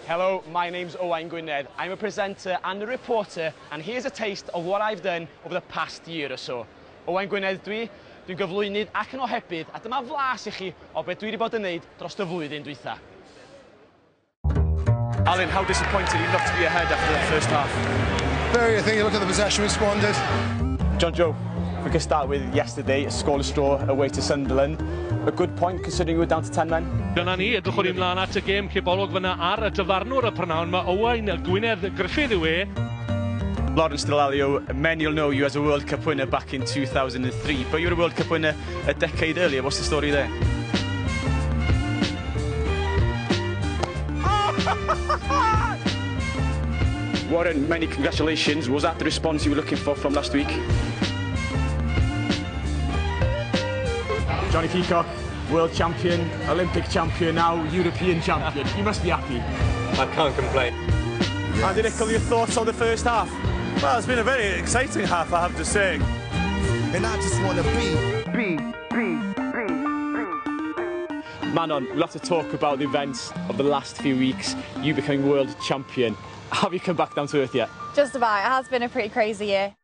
Hello, my name's Owain Gwynedd. I'm a presenter and a reporter, and here's a taste of what I've done over the past year or so. Owain Gwynedd dwi'n gyflwynydd ac yn ohebydd, a dyma flas I chi o beth dwi wedi bod yn neud dros y flwyddyn dwytha. Alan, how disappointed you looked to be ahead after the first half? Very, I think you look at the possession we squandered. John Joe, if we could start with yesterday, a scoreless draw away to Sunderland. A good point considering we were down to 10 men. Dyna ni, edrychwn ni mlaen at y gêm cybolog fyna ar y dyfarnwr y prynawn. Mae Owain Gwynedd Griffith yw e. Lawrence Delalio, many will know you as a World Cup winner back in 2003, but you were a World Cup winner a decade earlier. What's the story there? Warren, many congratulations. Was that the response you were looking for from last week? Johnny Peacock, world champion, Olympic champion, now European champion. You must be happy. I can't complain. Andy Nicol, your thoughts on the first half? Well, it's been a very exciting half, I have to say. And I just want to be. Manon, we'll have to talk about the events of the last few weeks. You becoming world champion. Have you come back down to earth yet? Just about. It has been a pretty crazy year.